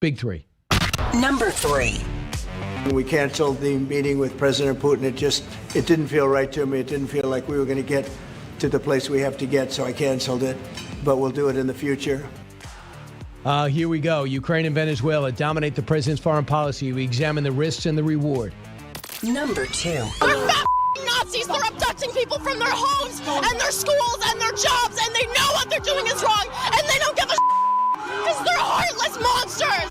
Big three. Number 3. We canceled the meeting with President Putin. It didn't feel right to me. It didn't feel like we were going to get to the place we have to get, so I canceled it. But we'll do it in the future. Here we go. Ukraine and Venezuela dominate the president's foreign policy. We examine the risks and the reward. Number 2. They're Nazis. They're abducting people from their homes and their schools and their jobs, and they know what they're doing is wrong, and they don't give a because they're heartless monsters.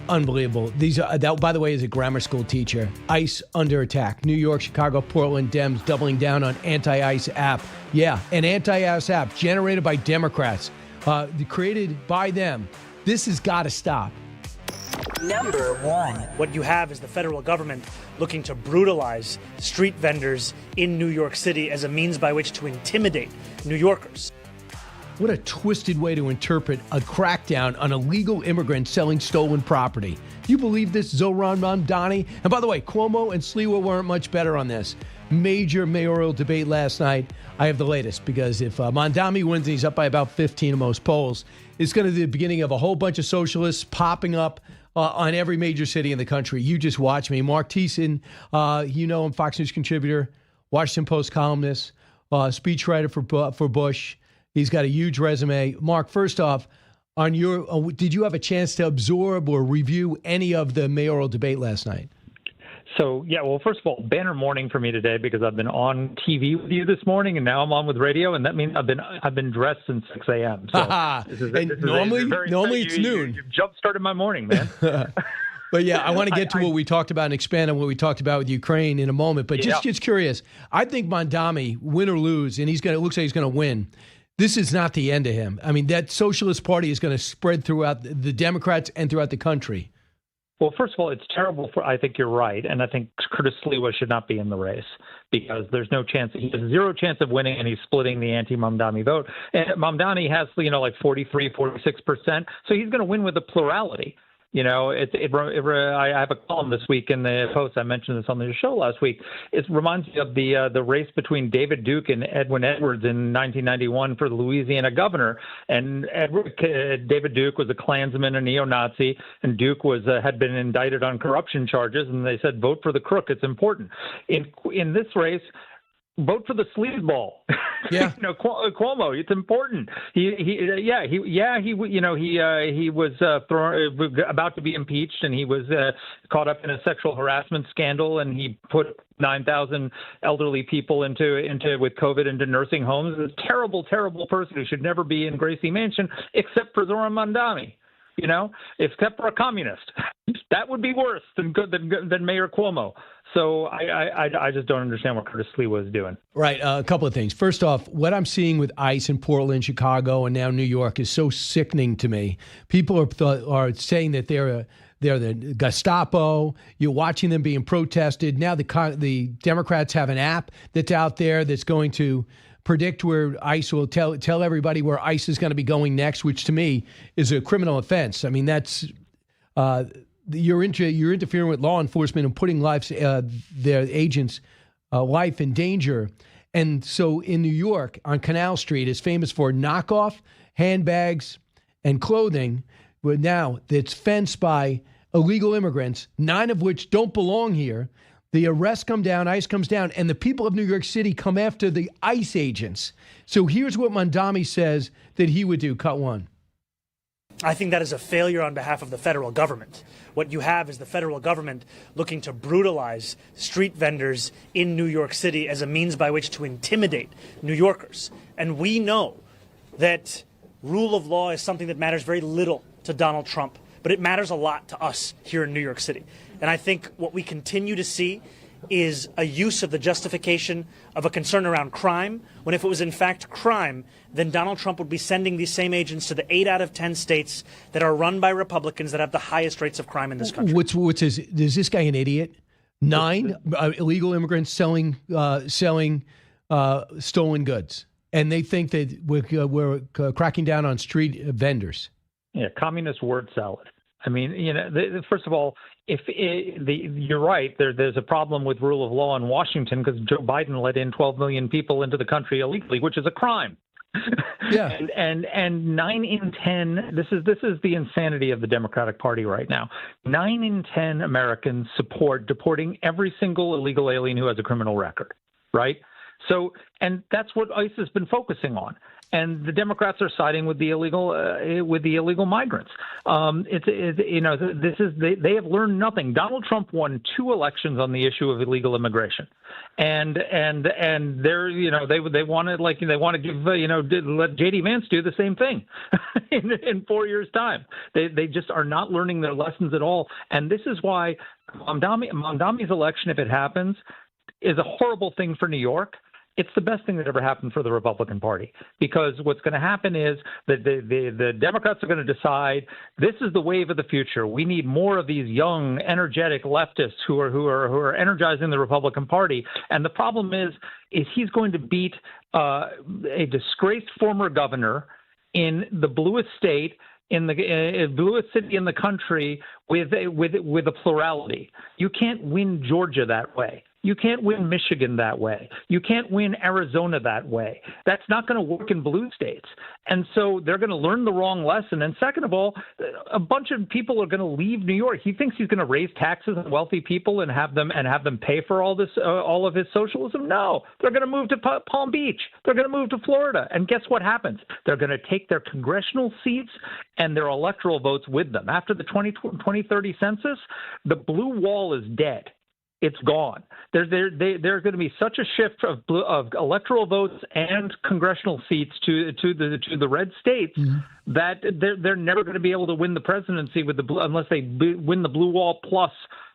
Unbelievable. That, by the way, is a grammar school teacher. ICE under attack. New York, Chicago, Portland, Dems doubling down on anti-ICE app. Yeah, an anti-ICE app generated by Democrats, created by them. This has got to stop. Number 1. What you have is the federal government looking to brutalize street vendors in New York City as a means by which to intimidate New Yorkers. What a twisted way to interpret a crackdown on illegal immigrants selling stolen property. Do you believe this, Zohran Mamdani? And by the way, Cuomo and Sliwa weren't much better on this. Major mayoral debate last night. I have the latest, because if Mamdani wins, and he's up by about 15 in most polls, it's going to be the beginning of a whole bunch of socialists popping up on every major city in the country. You just watch me. Marc Thiessen, you know him, Fox News contributor, Washington Post columnist, speechwriter for Bush. He's got a huge resume. Marc, first off, did you have a chance to absorb or review any of the mayoral debate last night? So, yeah, well, first of all, banner morning for me today, because I've been on TV with you this morning, and now I'm on with radio, and that means I've been dressed since 6 a.m. So normally it's noon. You've jump-started my morning, man. But yeah, I want to get to what we talked about and expand on what we talked about with Ukraine in a moment. But just curious, I think Mamdani, win or lose, and it looks like he's going to win. This is not the end of him. I mean, that Socialist Party is going to spread throughout the Democrats and throughout the country. Well, first of all, it's terrible I think you're right. And I think Curtis Sliwa should not be in the race, because there's no chance. He has zero chance of winning, and he's splitting the anti-Mamdani vote. And Mamdani has, like 43, 46%. So he's going to win with a plurality. I have a column this week in the Post. I mentioned this on the show last week. It reminds me of the race between David Duke and Edwin Edwards in 1991 for the Louisiana governor. And David Duke was a Klansman, a neo-Nazi, and Duke had been indicted on corruption charges. And they said, vote for the crook. It's important. In this race, vote for the sleazeball. Yeah. Cuomo. It's important. He was about to be impeached, and he was caught up in a sexual harassment scandal, and he put 9,000 elderly people with COVID into nursing homes. He's a terrible, terrible person who should never be in Gracie Mansion, except for Zohran Mamdani. Except for a communist. That would be worse than Mayor Cuomo. So I just don't understand what Curtis Sliwa is doing. Right. A couple of things. First off, what I'm seeing with ICE in Portland, Chicago, and now New York is so sickening to me. People are saying that they're the Gestapo. You're watching them being protested. Now the Democrats have an app that's out there that's going to predict where ICE will tell everybody where ICE is going to be going next, which to me is a criminal offense. I mean, that's you're interfering with law enforcement and putting their agents' life in danger. And so in New York, on Canal Street, is famous for knockoff handbags and clothing, but now it's fenced by illegal immigrants, 9 of which don't belong here. The arrests come down, ICE comes down, and the people of New York City come after the ICE agents. So here's what Mamdani says that he would do. Cut 1. I think that is a failure on behalf of the federal government. What you have is the federal government looking to brutalize street vendors in New York City as a means by which to intimidate New Yorkers. And we know that rule of law is something that matters very little to Donald Trump, but it matters a lot to us here in New York City. And I think what we continue to see is a use of the justification of a concern around crime, when if it was in fact crime, then Donald Trump would be sending these same agents to the 8 out of 10 states that are run by Republicans that have the highest rates of crime in this country. Is this guy an idiot? 9 illegal immigrants selling stolen goods, and they think that we're cracking down on street vendors. Yeah, communist word salad. I mean, first of all, you're right. There's a problem with rule of law in Washington because Joe Biden let in 12 million people into the country illegally, which is a crime. Yeah. And 9 in 10. This is the insanity of the Democratic Party right now. 9 in 10 Americans support deporting every single illegal alien who has a criminal record, right? So, and that's what ICE has been focusing on. And the Democrats are siding with the illegal migrants. They have learned nothing. Donald Trump won 2 elections on the issue of illegal immigration, and they're they want to give let J.D. Vance do the same thing in 4 years' time. They just are not learning their lessons at all, and this is why Mamdani's election, if it happens, is a horrible thing for New York. It's the best thing that ever happened for the Republican Party, because what's going to happen is that the Democrats are going to decide this is the wave of the future. We need more of these young, energetic leftists who are energizing the Republican Party. And the problem is he's going to beat a disgraced former governor in the bluest state, in the bluest city in the country, with a plurality. You can't win Georgia that way. You can't win Michigan that way. You can't win Arizona that way. That's not going to work in blue states. And so they're going to learn the wrong lesson. And second of all, a bunch of people are going to leave New York. He thinks he's going to raise taxes on wealthy people and have them pay for all of his socialism. No, they're going to move to Palm Beach. They're going to move to Florida. And guess what happens? They're going to take their congressional seats and their electoral votes with them. After the 2030 census, the blue wall is dead. It's gone. There's going to be such a shift of electoral votes and congressional seats to the red states that they're never going to be able to win the presidency with the blue, unless they win the blue wall plus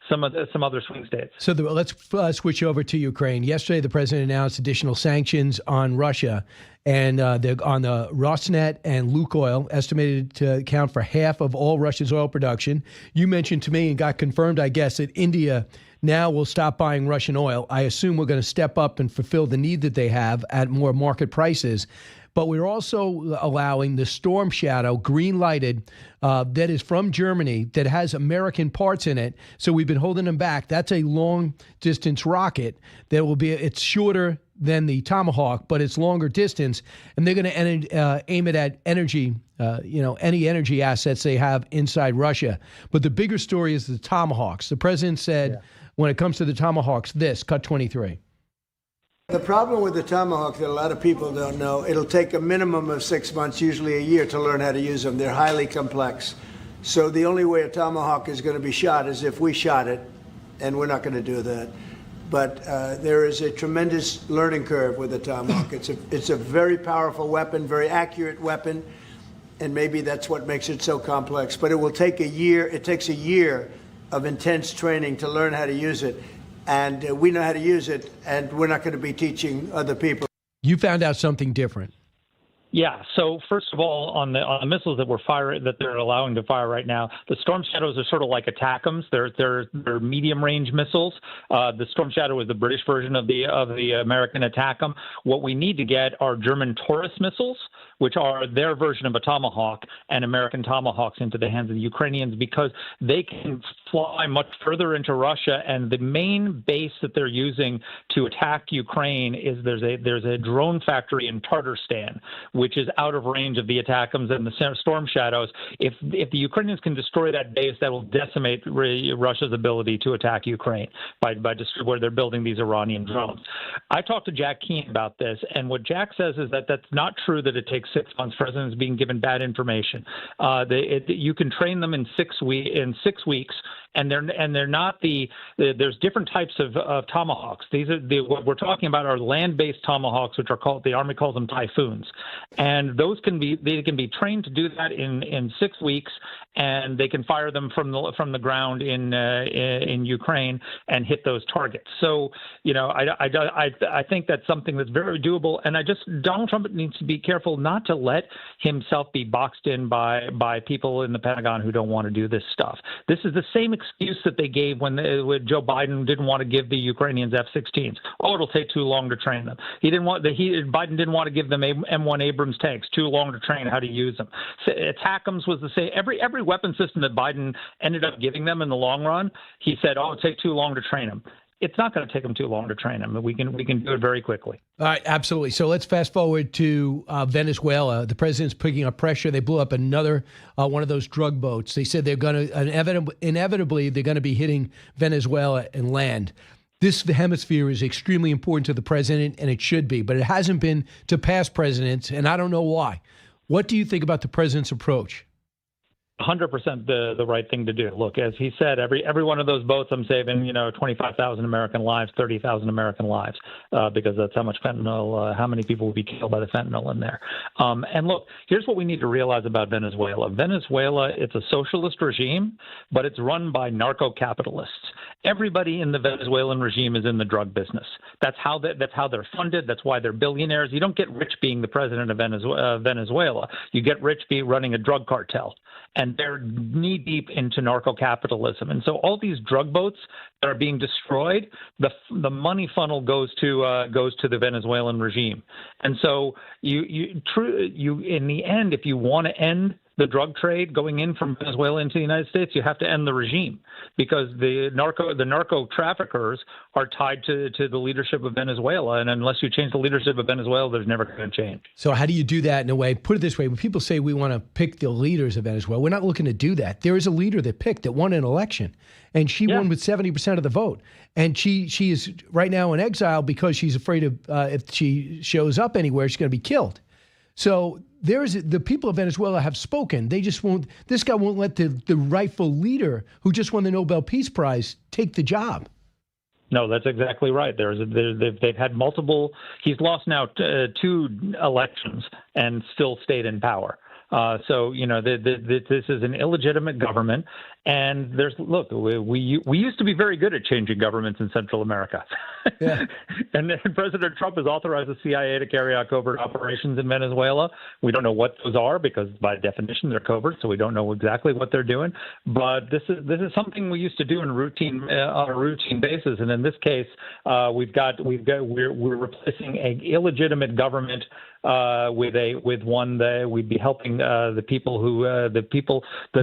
some other swing states. So let's switch over to Ukraine. Yesterday, the president announced additional sanctions on Russia, and they're on the Rosneft and Lukoil, estimated to account for half of all Russia's oil production. You mentioned to me and got confirmed, I guess, that India now will stop buying Russian oil. I assume we're going to step up and fulfill the need that they have at more market prices. But we're also allowing the Storm Shadow, green-lighted, that is from Germany, that has American parts in it. So we've been holding them back. That's a long-distance rocket that will be, it's shorter than the Tomahawk, but it's longer distance. And they're going to aim it at energy, any energy assets they have inside Russia. But the bigger story is the Tomahawks. The president said, when it comes to the Tomahawks, cut 23. The problem with the Tomahawk that a lot of people don't know, it'll take a minimum of 6 months, usually a year, to learn how to use them. They're highly complex. So the only way a Tomahawk is going to be shot is if we shot it, and we're not going to do that. But there is a tremendous learning curve with the Tomahawk. It's a very powerful weapon, very accurate weapon, and maybe that's what makes it so complex. But it will take a year. It takes a year of intense training to learn how to use it. And we know how to use it, and we're not going to be teaching other people. You found out something different. Yeah. So first of all, on the missiles that they're allowing to fire right now, the Storm Shadows are sort of like ATACMS. They're medium range missiles. The Storm Shadow is the British version of the American ATACMS. What we need to get are German Taurus missiles, which are their version of a Tomahawk, and American Tomahawks into the hands of the Ukrainians, because they can fly much further into Russia. And the main base that they're using to attack Ukraine is there's a drone factory in Tatarstan, which is out of range of the ATACMS and the Storm Shadows. If the Ukrainians can destroy that base, that will decimate Russia's ability to attack Ukraine by where they're building these Iranian drones. I talked to Jack Keane about this, and what Jack says is that that's not true, that it takes 6 months. President's being given bad information. You can train them in 6 weeks, and they're not there's different types of Tomahawks. These are what we're talking about are land-based Tomahawks, which are the Army calls them Typhoons, and those can be trained to do that in 6 weeks, and they can fire them from the ground in Ukraine and hit those targets. So I think that's something that's very doable, and Donald Trump needs to be careful not to let himself be boxed in by people in the Pentagon who don't want to do this stuff. This is the same excuse that they gave when Joe Biden didn't want to give the Ukrainians F-16s. Oh, it'll take too long to train them. Biden didn't want to give them M1 Abrams tanks. Too long to train how to use them. ATACMS was the same. Every weapon system that Biden ended up giving them in the long run, he said, oh, it'll take too long to train them. it's not going to take them too long to train them. We can do it very quickly. All right, absolutely. So let's fast forward to Venezuela. The president's picking up pressure. They blew up another one of those drug boats. They said they're going to inevitably they're going to be hitting Venezuela and land. This hemisphere is extremely important to the president, and it should be, but it hasn't been to past presidents, and I don't know why. What do you think about the president's approach? 100% the right thing to do. Look, as he said, every one of those boats, I'm saving 25,000 American lives, 30,000 American lives, because that's how much fentanyl, how many people will be killed by the fentanyl in there. And look, here's what we need to realize about Venezuela. Venezuela, it's a socialist regime, but it's run by narco-capitalists. Everybody in the Venezuelan regime is in the drug business. That's how they're funded. That's why they're billionaires. You don't get rich being the president of Venezuela. You get rich being running a drug cartel. And they're knee deep into narco-capitalism. And so all these drug boats that are being destroyed, the money funnel goes to the Venezuelan regime. And so you in the end, if you want to end the drug trade going in from Venezuela into the United States, you have to end the regime, because the narco traffickers are tied to the leadership of Venezuela. And unless you change the leadership of Venezuela, there's never going to change. So how do you do that in a way? Put it this way. When people say we want to pick the leaders of Venezuela, we're not looking to do that. There is a leader that won an election, and she won with 70% of the vote. And she is right now in exile because she's afraid of if she shows up anywhere, she's going to be killed. So the people of Venezuela have spoken. They just won't. This guy won't let the rightful leader who just won the Nobel Peace Prize take the job. No, that's exactly right. They've had multiple. He's lost now 2 elections and still stayed in power. So this is an illegitimate government. And we used to be very good at changing governments in Central America. Yeah. And then President Trump has authorized the CIA to carry out covert operations in Venezuela. We don't know what those are because by definition they're covert, so we don't know exactly what they're doing. But this is something we used to do on a routine basis. And in this case, we're replacing an illegitimate government with one that we'd be helping the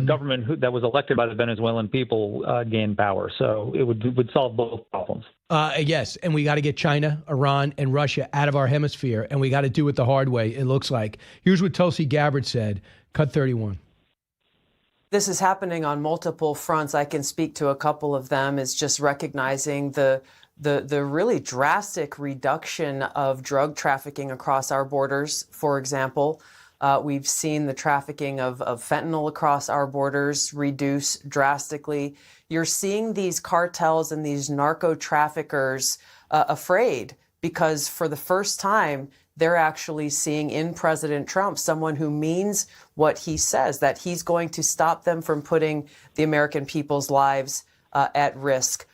government that was elected by the Venezuelan people gain power. So it would solve both problems. Yes, and we got to get China, Iran, and Russia out of our hemisphere, and we got to do it the hard way, it looks like. Here's what Tulsi Gabbard said, cut 31. This is happening on multiple fronts. I can speak to a couple of them. Is just recognizing the really drastic reduction of drug trafficking across our borders. For example, we've seen the trafficking of fentanyl across our borders reduce drastically. You're seeing these cartels and these narco traffickers afraid because for the first time, they're actually seeing in President Trump someone who means what he says, that he's going to stop them from putting the American people's lives at risk.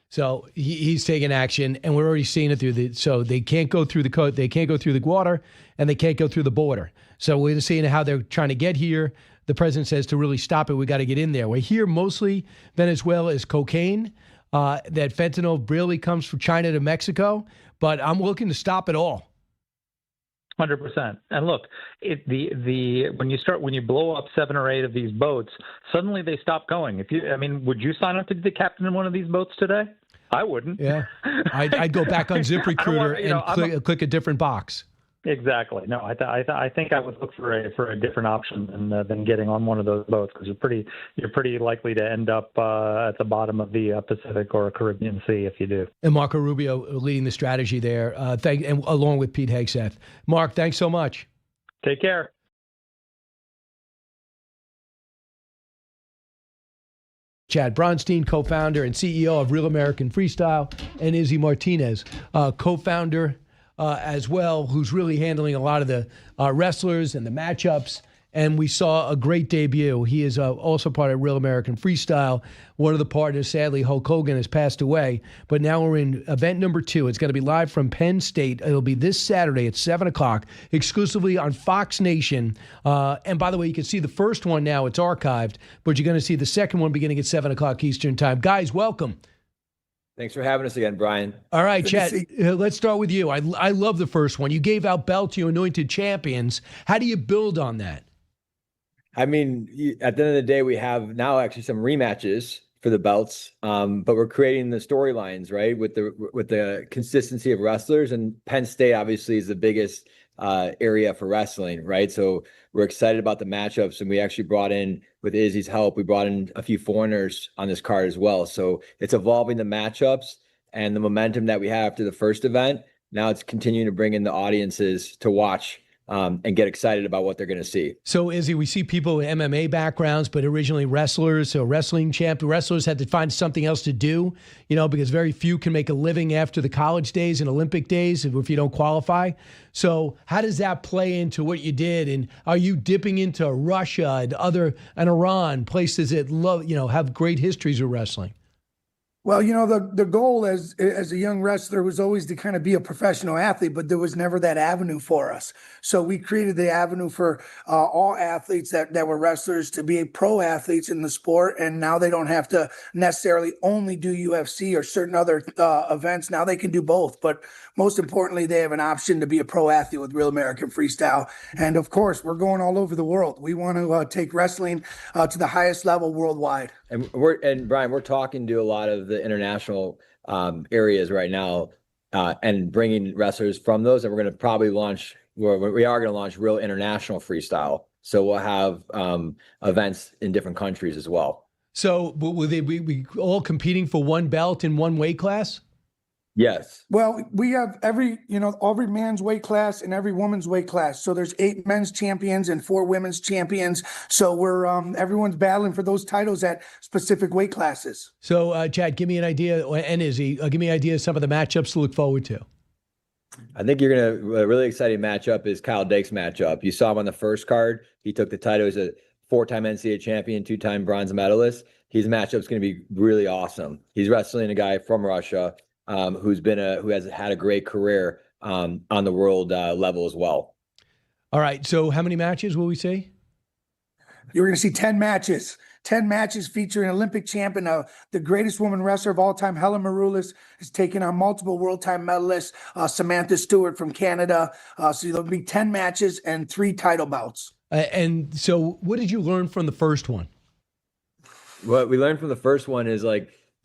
So he's taking action, and we're already seeing it so they can't go through they can't go through the water, and they can't go through the border. So we're seeing how they're trying to get here. The president says to really stop it, we got to get in there. We're here mostly Venezuela is cocaine. That fentanyl really comes from China to Mexico, but I'm looking to stop it all. 100%. And look, when you blow up 7 or 8 of these boats, suddenly they stop going. Would you sign up to be the captain in one of these boats today? I wouldn't. Yeah, I'd go back on ZipRecruiter and click a different box. Exactly. No, I think I would look for a different option than getting on one of those boats, because you're pretty likely to end up at the bottom of the Pacific or Caribbean Sea if you do. And Marco Rubio leading the strategy there. And along with Pete Hegseth. Marc, thanks so much. Take care. Chad Bronstein, co-founder and CEO of Real American Freestyle, and Izzy Martinez, co-founder as well, who's really handling a lot of the wrestlers and the matchups. And we saw a great debut. He is also part of Real American Freestyle. One of the partners, sadly, Hulk Hogan, has passed away. But now we're in event number 2. It's going to be live from Penn State. It'll be this Saturday at 7 o'clock, exclusively on Fox Nation. And by the way, you can see the first one now. It's archived. But you're going to see the second one beginning at 7 o'clock Eastern Time. Guys, welcome. Thanks for having us again, Brian. All right, Chad, let's start with you. I love the first one. You gave out belts to anointed champions. How do you build on that? I mean, at the end of the day, we have now actually some rematches. for the belts, but we're creating the storylines, right, with the consistency of wrestlers. And Penn State obviously is the biggest area for wrestling, right? So we're excited about the matchups, and we actually brought in, with Izzy's help, we brought in a few foreigners on this card as well. So it's evolving the matchups and the momentum that we have after the first event. Now it's continuing to bring in the audiences to watch and get excited about what they're going to see. So, Izzy, we see people with MMA backgrounds, but originally wrestlers. So wrestlers had to find something else to do, because very few can make a living after the college days and Olympic days if you don't qualify. So how does that play into what you did? And are you dipping into Russia and Iran, places that have great histories of wrestling? Well, the goal as a young wrestler was always to kind of be a professional athlete, but there was never that avenue for us. So we created the avenue for all athletes that were wrestlers to be pro athletes in the sport. And now they don't have to necessarily only do UFC or certain other events. Now they can do both. But most importantly, they have an option to be a pro athlete with Real American Freestyle. And of course, we're going all over the world. We want to take wrestling to the highest level worldwide. And Brian, we're talking to a lot of the international areas right now, and bringing wrestlers from those. And we're going to probably launch. We are going to launch Real International Freestyle. So we'll have events in different countries as well. So will they be all competing for one belt in one weight class? Yes. Well, we have every man's weight class and every woman's weight class. So there's 8 men's champions and 4 women's champions. So we're everyone's battling for those titles at specific weight classes. So, Chad, give me an idea, and Izzy, give me an idea of some of the matchups to look forward to. I think a really exciting matchup is Kyle Dake's matchup. You saw him on the first card. He took the title. He's a 4-time NCAA champion, 2-time bronze medalist. His matchup's going to be really awesome. He's wrestling a guy from Russia, who has had a great career on the world level as well. All right. So how many matches will we see? You're going to see 10 matches. 10 matches featuring Olympic champion, the greatest woman wrestler of all time, Helen Maroulis, is taking on multiple world time medalists, Samantha Stewart from Canada. So there'll be 10 matches and 3 title bouts. And so what did you learn from the first one? What we learned from the first one is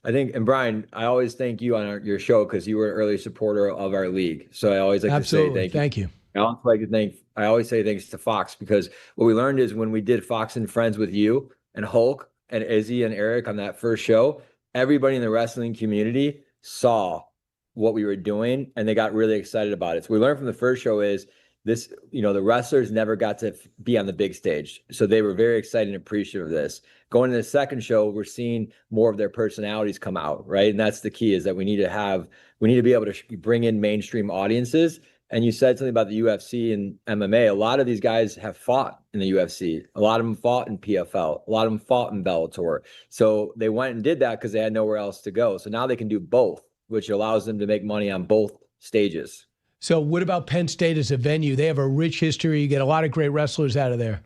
I think, and Brian, I always thank you on your show because you were an early supporter of our league. So I always like to say thank you. I always say thanks to Fox, because what we learned is when we did Fox and Friends with you and Hulk and Izzy and Eric on that first show, everybody in the wrestling community saw what we were doing and they got really excited about it. So we learned from the first show is this, the wrestlers never got to be on the big stage. So they were very excited and appreciative of this. Going to the second show, we're seeing more of their personalities come out, right? And that's the key, is that we need to be able to bring in mainstream audiences. And you said something about the UFC and MMA. A lot of these guys have fought in the UFC. A lot of them fought in PFL. A lot of them fought in Bellator. So they went and did that because they had nowhere else to go. So now they can do both, which allows them to make money on both stages. So what about Penn State as a venue? They have a rich history. You get a lot of great wrestlers out of there.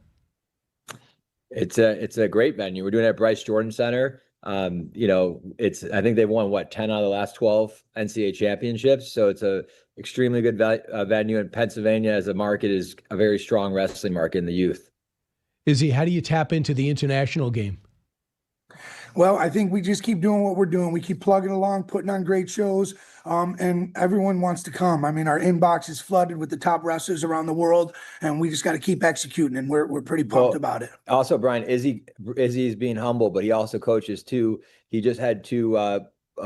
It's a great venue. We're doing it at Bryce Jordan Center. I think they've won 10 out of the last 12 NCAA championships. So it's a extremely good venue. And Pennsylvania as a market is a very strong wrestling market in the youth. Izzy, how do you tap into the international game? Well, I think we just keep doing what we're doing. We keep plugging along, putting on great shows, and everyone wants to come. I mean, our inbox is flooded with the top wrestlers around the world, and we just got to keep executing, and we're pretty pumped about it. Also, Brian, Izzy's being humble, but he also coaches too. He just had 2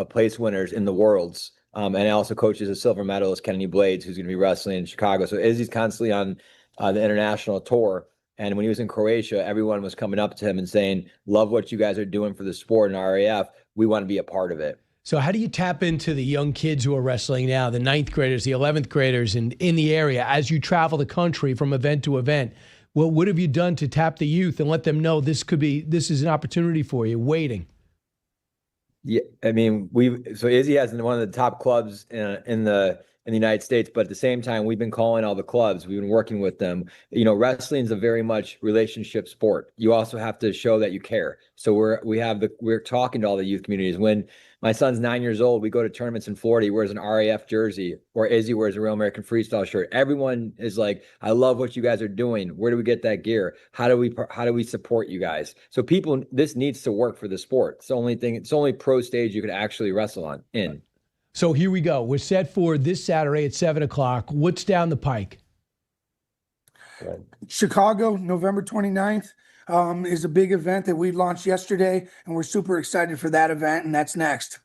place winners in the Worlds, and he also coaches a silver medalist, Kennedy Blades, who's going to be wrestling in Chicago. So Izzy's constantly on the international tour. And when he was in Croatia, everyone was coming up to him and saying, love what you guys are doing for the sport in RAF. We want to be a part of it. So how do you tap into the young kids who are wrestling now, the 9th graders, the 11th graders in the area, as you travel the country from event to event? Well, what have you done to tap the youth and let them know this is an opportunity for you waiting? Yeah, I mean, so Izzy has one of the top clubs in the in the United States. But at the same time, we've been calling all the clubs. We've been working with them. You know, wrestling is a very much relationship sport. You also have to show that you care. So we're talking to all the youth communities. When my son's 9 years old, we go to tournaments in Florida. He wears an RAF jersey, or Izzy wears a Real American Freestyle shirt. Everyone is like, I love what you guys are doing. Where do we get that gear? How do we support you guys? So people, this needs to work for the sport. It's the only pro stage you could actually wrestle in. So here we go. We're set for this Saturday at 7 o'clock. What's down the pike? Chicago, November 29th. Is a big event that we launched yesterday, and we're super excited for that event, and that's next.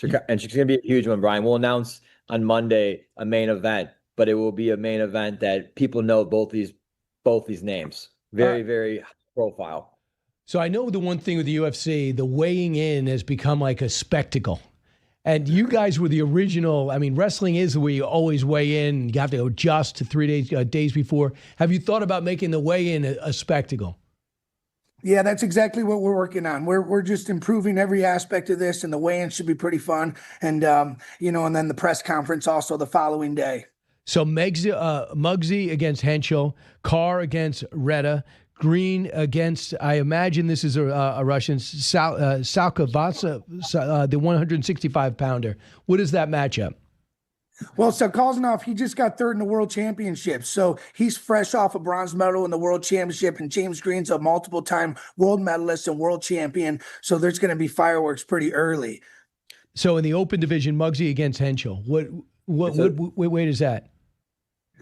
And it's going to be a huge one, Brian. We'll announce on Monday a main event, but it will be a main event that people know both these names. Very, very high profile. So I know the one thing with the UFC, the weighing in has become like a spectacle. And you guys were the original. I mean, wrestling is where you always weigh in. You have to adjust to 3 days before. Have you thought about making the weigh-in a spectacle? Yeah, that's exactly what we're working on. We're just improving every aspect of this, and the weigh-in should be pretty fun. And and then the press conference also the following day. So Muggsy against Henschel, Carr against Retta, Green against, I imagine this is a Russian, Salkovasa, the 165-pounder. What is that matchup? Well, Sakalzanov, he just got third in the World Championship, so he's fresh off a bronze medal in the World Championship, and James Green's a multiple-time world medalist and world champion, so there's going to be fireworks pretty early. So in the open division, Muggsy against Henschel, what weight is that?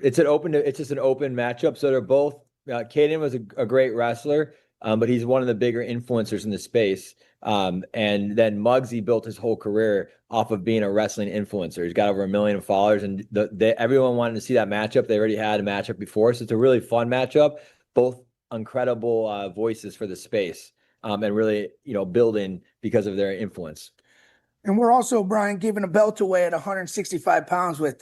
It's just an open matchup, so they're both, Caden was a great wrestler, but he's one of the bigger influencers in the space. And then Muggsy built his whole career off of being a wrestling influencer. He's got over 1 million followers, and everyone wanted to see that matchup. They already had a matchup before, so it's a really fun matchup. Both incredible voices for the space, and really, building because of their influence. And we're also, Brian, giving a belt away at 165 pounds with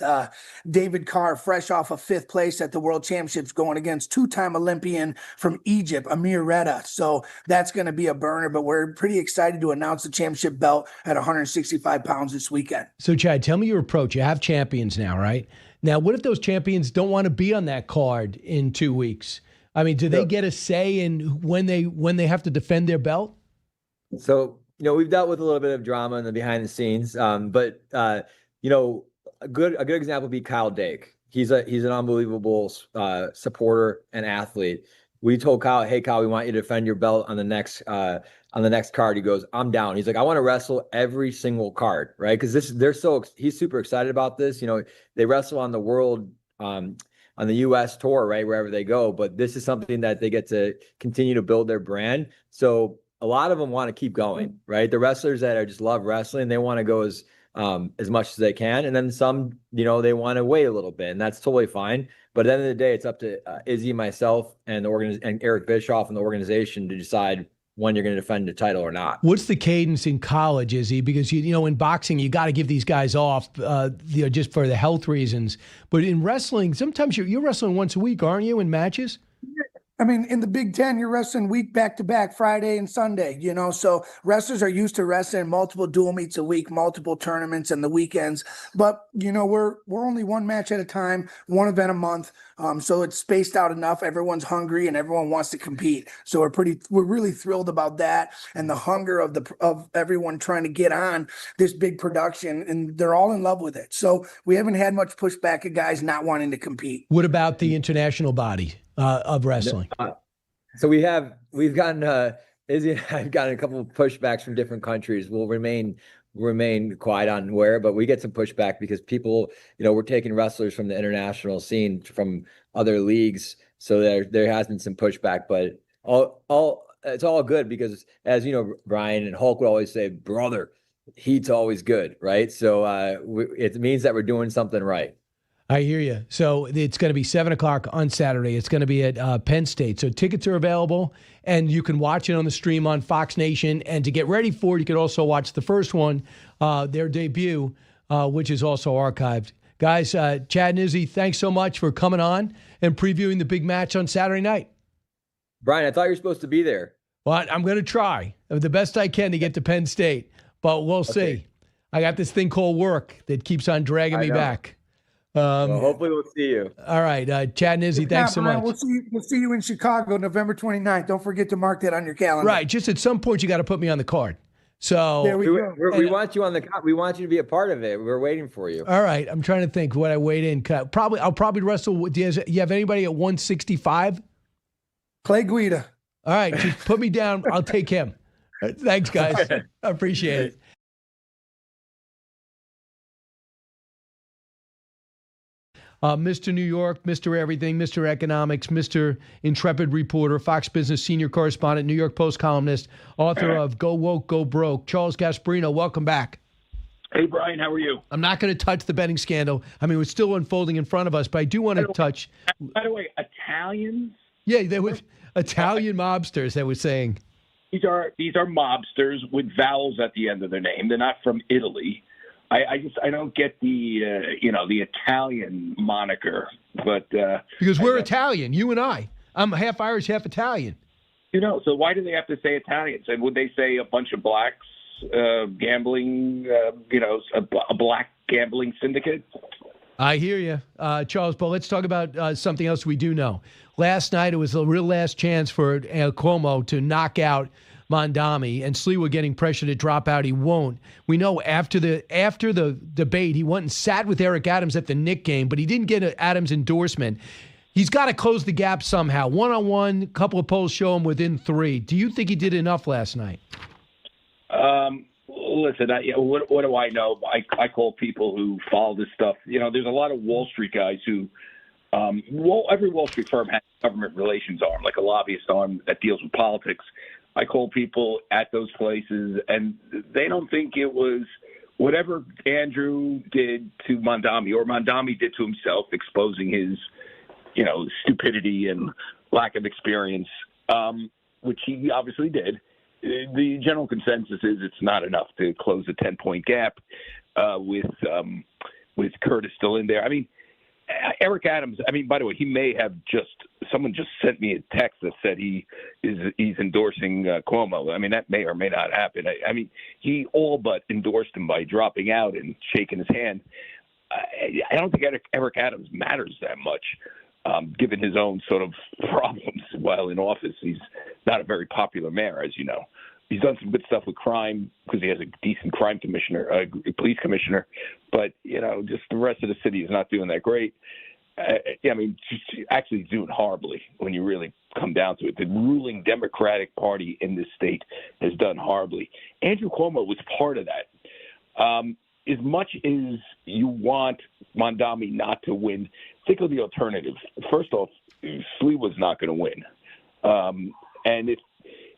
David Carr, fresh off of 5th place at the World Championships, going against 2-time Olympian from Egypt, Amir Retta. So that's going to be a burner, but we're pretty excited to announce the championship belt at 165 pounds this weekend. So, Chad, tell me your approach. You have champions now, right? Now, what if those champions don't want to be on that card in 2 weeks? I mean, do they get a say in when they have to defend their belt? So, we've dealt with a little bit of drama in the behind the scenes, but a good example would be Kyle Dake. He's an unbelievable supporter and athlete. We told Kyle, "Hey, Kyle, we want you to defend your belt on the next card." He goes, "I'm down." He's like, "I want to wrestle every single card, right?" Because he's super excited about this. They wrestle on the world. On the U.S. tour, right, wherever they go, but this is something that they get to continue to build their brand. So a lot of them want to keep going, right? The wrestlers that just love wrestling, they want to go as much as they can. And then some, they want to wait a little bit, and that's totally fine. But at the end of the day, it's up to Izzy, myself, and Eric Bischoff and the organization to decide when you're going to defend the title or not. What's the cadence in college, Izzy? Because, in boxing, you got to give these guys off, just for the health reasons. But in wrestling, sometimes you're wrestling once a week, aren't you, in matches? I mean, in the Big Ten, you're wrestling week back-to-back, Friday and Sunday, so wrestlers are used to wrestling multiple dual meets a week, multiple tournaments and the weekends. But, we're only one match at a time, one event a month. So it's spaced out enough. Everyone's hungry and everyone wants to compete. So we're really thrilled about that, and the hunger of everyone trying to get on this big production, and they're all in love with it. So we haven't had much pushback of guys not wanting to compete. What about the international body of wrestling? So we've gotten Izzy and I've gotten a couple of pushbacks from different countries. We'll remain quiet on where, but we get some pushback because people, we're taking wrestlers from the international scene from other leagues. So there has been some pushback, but it's all good because, as you know, Brian and Hulk would always say, "Brother, heat's always good," right? So it means that we're doing something right. I hear you. So it's going to be 7 o'clock on Saturday. It's going to be at Penn State. So tickets are available, and you can watch it on the stream on Fox Nation. And to get ready for it, you could also watch the first one, their debut, which is also archived. Guys, Chad and Izzy, thanks so much for coming on and previewing the big match on Saturday night. Brian, I thought you were supposed to be there. Well, I'm going to try the best I can to get to Penn State, but we'll see. I got this thing called work that keeps on dragging me back. Well, hopefully we'll see you. All right. Chad and Izzy, thanks so Brian, much. We'll see you in Chicago, November 29th. Don't forget to mark that on your calendar. Right. Just at some point, you got to put me on the card. So there we go. We want you on the. We want you to be a part of it. We're waiting for you. All right. I'm trying to think what I weighed in. I'll probably wrestle. Do you have anybody at 165? Clay Guida. All right. Just put me down. I'll take him. Thanks, guys. I appreciate it. Mr. New York, Mr. Everything, Mr. Economics, Mr. Intrepid Reporter, Fox Business Senior Correspondent, New York Post columnist, author of Go Woke, Go Broke, Charles Gasparino. Welcome back. Hey, Brian, how are you? I'm not going to touch the betting scandal. I mean, it's still unfolding in front of us, but I do want to touch. By the way, Italians? Yeah, they were Italian mobsters, they were saying. These are mobsters with vowels at the end of their name. They're not from Italy. I don't get the Italian moniker, but because we're Italian, you and I. I'm half Irish, half Italian. So why do they have to say Italians? And would they say a bunch of blacks gambling? A black gambling syndicate? I hear you, Charles. But let's talk about something else we do know. Last night it was a real last chance for Cuomo to knock out Mondami, and Sliwa getting pressure to drop out. He won't. We know after the debate, he went and sat with Eric Adams at the Knick game, but he didn't get an Adams endorsement. He's got to close the gap somehow. One-on-one, a couple of polls show him within 3. Do you think he did enough last night? Listen, what do I know? I call people who follow this stuff. There's a lot of Wall Street guys who every Wall Street firm has a government relations arm, like a lobbyist arm that deals with politics. I call people at those places, and they don't think it was whatever Andrew did to Mondami or Mondami did to himself, exposing his, stupidity and lack of experience, which he obviously did. The general consensus is it's not enough to close a 10-point gap with Curtis still in there. I mean, Eric Adams, by the way, he may have someone just sent me a text that said he's endorsing Cuomo. I mean, that may or may not happen. He all but endorsed him by dropping out and shaking his hand. I don't think Eric Adams matters that much, given his own sort of problems while in office. He's not a very popular mayor, as you know. He's done some good stuff with crime because he has a decent crime commissioner, police commissioner. But, just the rest of the city is not doing that great. Actually doing horribly when you really come down to it. The ruling Democratic Party in this state has done horribly. Andrew Cuomo was part of that. As much as you want Mondami not to win, think of the alternative. First off, Sliwa's not going to win. And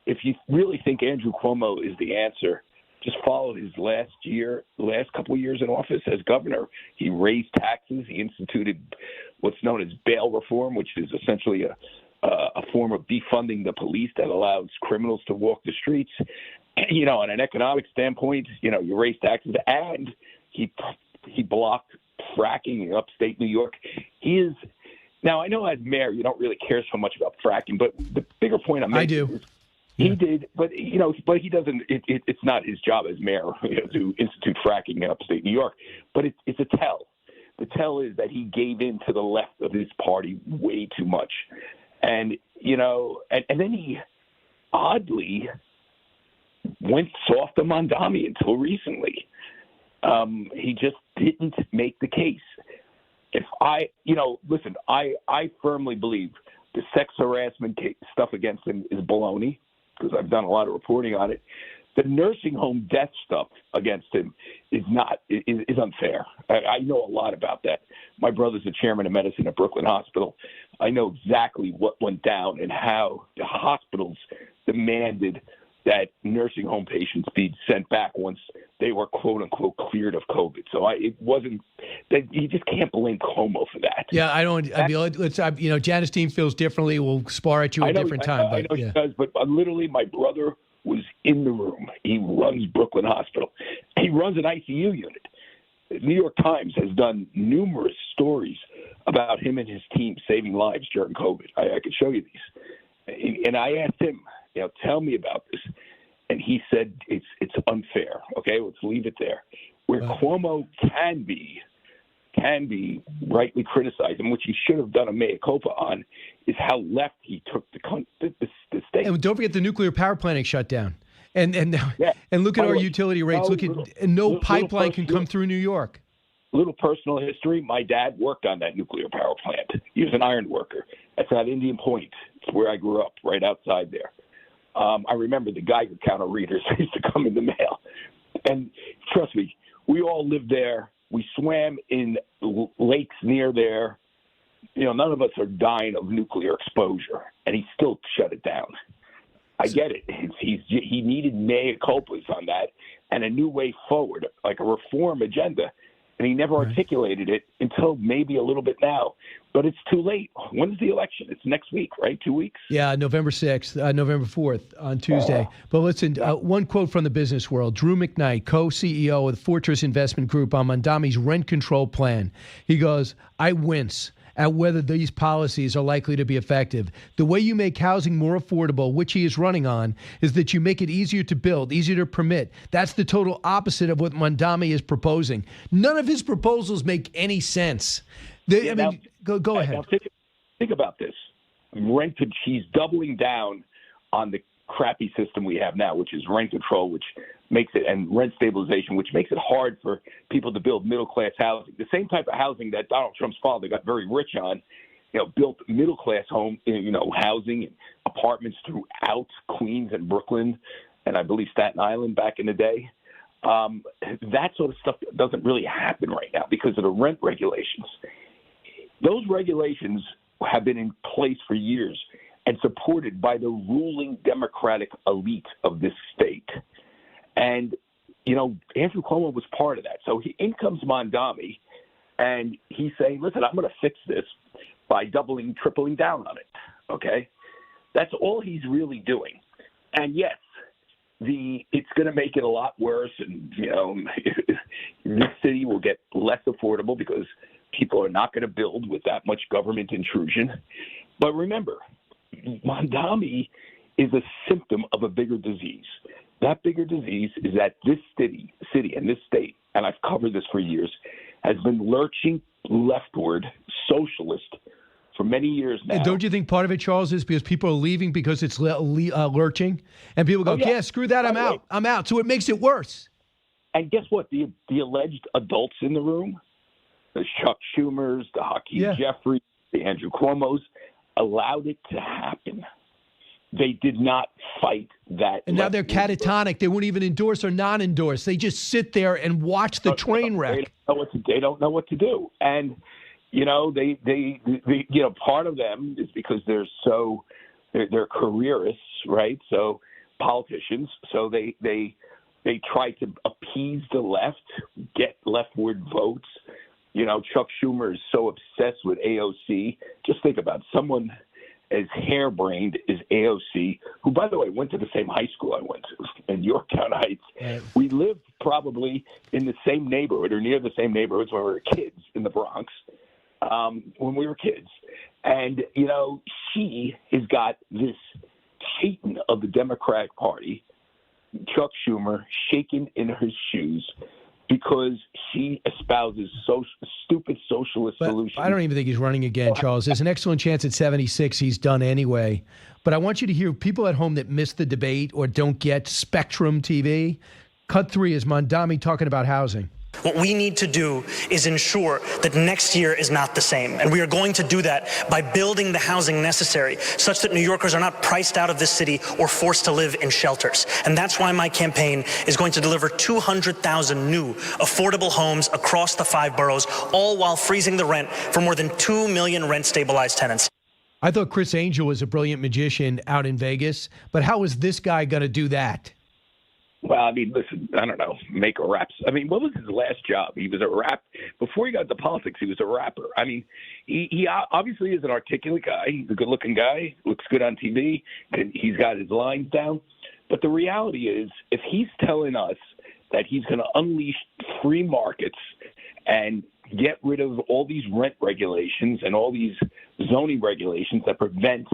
if you really think Andrew Cuomo is the answer, just follow his last couple of years in office as governor. He raised taxes. He instituted what's known as bail reform, which is essentially a form of defunding the police that allows criminals to walk the streets. On an economic standpoint, you raise taxes, and he blocked fracking in upstate New York. Now, I know as mayor, you don't really care so much about fracking, but the bigger point I'm making is he did, but but he doesn't. It's not his job as mayor to institute fracking in upstate New York. But it's a tell. The tell is that he gave in to the left of his party way too much, and and then he oddly went soft on Mondami until recently. He just didn't make the case. I firmly believe the sex harassment stuff against him is baloney, because I've done a lot of reporting on it. The nursing home death stuff against him is unfair. I know a lot about that. My brother's the chairman of medicine at Brooklyn Hospital. I know exactly what went down and how the hospitals demanded that nursing home patients be sent back once they were quote unquote cleared of COVID. So it wasn't that you just can't blame Cuomo for that. Yeah, I don't. Janice Dean feels differently. We'll spar at you a different time. I know he does, but literally, my brother was in the room. He runs Brooklyn Hospital. He runs an ICU unit. The New York Times has done numerous stories about him and his team saving lives during COVID. I could show you these. And I asked him, tell me about this. And he said, it's unfair. Okay, let's leave it there. Where Cuomo can be can be rightly criticized, and which he should have done a mea culpa on, is how left he took the state. And don't forget the nuclear power plant shut down. And Yeah. look at By our the way, utility rates. No pipeline can come through New York. Little personal history. My dad worked on that nuclear power plant. He was an iron worker. That's at Indian Point. It's where I grew up, right outside there. I remember the Geiger counter readers used to come in the mail. And trust me, we all lived there. We swam in lakes near there. You know, none of us are dying of nuclear exposure, and he still shut it down. I get it. He needed mea culpas on that and a new way forward, like a reform agenda. And he never articulated it until maybe a little bit now. But it's too late. When's the election? It's next week, right? 2 weeks? Yeah, November 6th, November 4th on Tuesday. But listen, one quote from the business world. Drew McKnight, co-CEO of the Fortress Investment Group on Mondami's rent control plan. He goes, I wince at whether these policies are likely to be effective. The way you make housing more affordable, which he is running on, is that you make it easier to build, easier to permit. That's the total opposite of what Mondami is proposing. None of his proposals make any sense. Go ahead. Now think about this. He's doubling down on the crappy system we have now, which is rent control, which makes it, and rent stabilization, which makes it hard for people to build middle-class housing. The same type of housing that Donald Trump's father got very rich on, built middle-class housing and apartments throughout Queens and Brooklyn, and I believe Staten Island back in the day. That sort of stuff doesn't really happen right now because of the rent regulations. Those regulations have been in place for years and supported by the ruling Democratic elite of this state. And, Andrew Cuomo was part of that. So in comes Mondami, and he's saying, listen, I'm going to fix this by tripling down on it, okay? That's all he's really doing. And, yes, it's going to make it a lot worse, and, this city will get less affordable because people are not going to build with that much government intrusion. But remember, Mondami is a symptom of a bigger disease. That bigger disease is that this city and this state, and I've covered this for years, has been lurching leftward, socialist, for many years now. And don't you think part of it, Charles, is because people are leaving because it's lurching? And people go, yeah, screw that, I'm out. I'm out. So it makes it worse. And guess what? The alleged adults in the room, the Chuck Schumers, the Hakeem Jeffries, the Andrew Cuomos, allowed it to happen. They did not fight that. And now they're catatonic. They won't even endorse or non-endorse. They just sit there and watch the train wreck. They don't know what to do. And, they part of them is because they're careerists, right? So politicians. So they try to appease the left, get leftward votes. Chuck Schumer is so obsessed with AOC. Just think about someone as harebrained as AOC, who, by the way, went to the same high school I went to in Yorktown Heights. Right. We lived probably in the same neighborhood or near the same neighborhoods when we were kids in the Bronx, when we were kids. And, she has got this titan of the Democratic Party, Chuck Schumer, shaken in his shoes, because she espouses stupid socialist solutions. I don't even think he's running again, Charles. There's an excellent chance at 76 he's done anyway. But I want you to hear people at home that missed the debate or don't get Spectrum TV. Cut 3 is Mondami talking about housing. What we need to do is ensure that next year is not the same. And we are going to do that by building the housing necessary such that New Yorkers are not priced out of this city or forced to live in shelters. And that's why my campaign is going to deliver 200,000 new affordable homes across the 5 boroughs, all while freezing the rent for more than 2 million rent-stabilized tenants. I thought Chris Angel was a brilliant magician out in Vegas, but how is this guy going to do that? Well, I mean, listen, I don't know, make a rap. I mean, what was his last job? He was a rap. Before he got into politics, he was a rapper. I mean, he obviously is an articulate guy. He's a good-looking guy, looks good on TV, and he's got his lines down. But the reality is, if he's telling us that he's going to unleash free markets and get rid of all these rent regulations and all these zoning regulations that prevent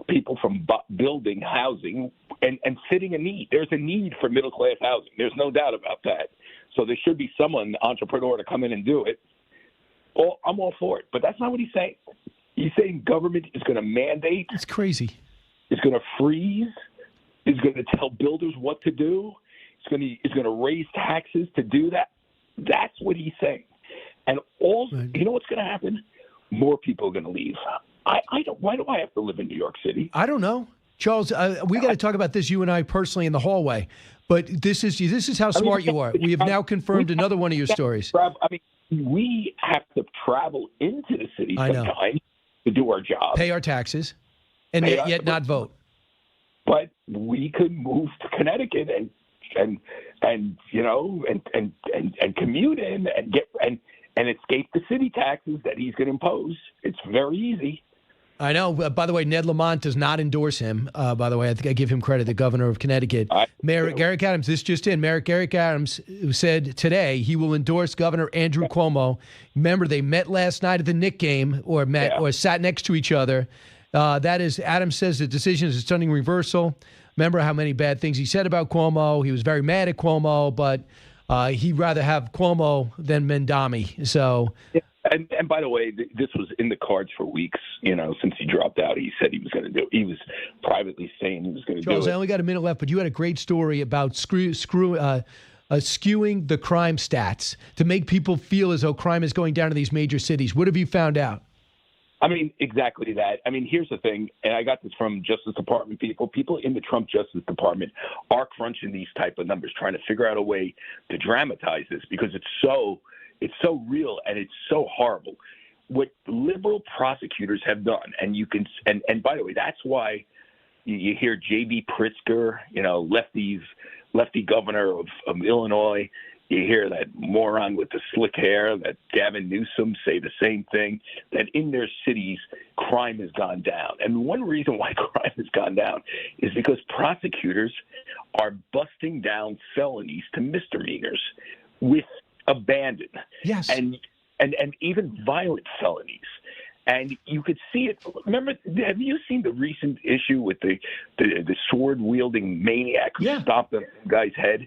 people from building housing and fitting a need. There's a need for middle-class housing. There's no doubt about that. So there should be someone, entrepreneur, to come in and do it. I'm all for it. But that's not what he's saying. He's saying government is going to mandate. It's crazy. It's going to freeze. It's going to tell builders what to do. It's going to raise taxes to do that. That's what he's saying. And you know what's going to happen? More people are going to leave. I don't. Why do I have to live in New York City? I don't know, Charles. We got to talk about this, you and I personally, in the hallway. But this is how smart you are. We have now confirmed another one of your stories. I mean, we have to travel into the city sometimes to do our job, pay our taxes, and yet not vote. But we could move to Connecticut and commute in and get and escape the city taxes that he's going to impose. It's very easy. I know. By the way, Ned Lamont does not endorse him. By the way, I think I give him credit, the governor of Connecticut. Mayor Garrick Adams, this just in. Mayor Garrick Adams said today he will endorse Governor Andrew Cuomo. Remember, they met last night at the Knick game, or sat next to each other. That is, Adams says the decision is a stunning reversal. Remember how many bad things he said about Cuomo. He was very mad at Cuomo, but he'd rather have Cuomo than Mamdani. So. Yeah. And by the way, this was in the cards for weeks, since he dropped out. He said he was going to do it. He was privately saying he was going to do it. Charles, I only got a minute left, but you had a great story about skewing the crime stats to make people feel as though crime is going down in these major cities. What have you found out? I mean, exactly that. I mean, here's the thing, and I got this from Justice Department people. People in the Trump Justice Department are crunching these type of numbers, trying to figure out a way to dramatize this because it's so real and it's so horrible. What liberal prosecutors have done, and by the way, that's why you hear J.B. Pritzker, lefty governor of Illinois. You hear that moron with the slick hair, that Gavin Newsom, say the same thing, that in their cities, crime has gone down. And one reason why crime has gone down is because prosecutors are busting down felonies to misdemeanors with abandon. Yes. And even violent felonies. And you could see it. Remember, have you seen the recent issue with the sword-wielding maniac who stopped a guy's head?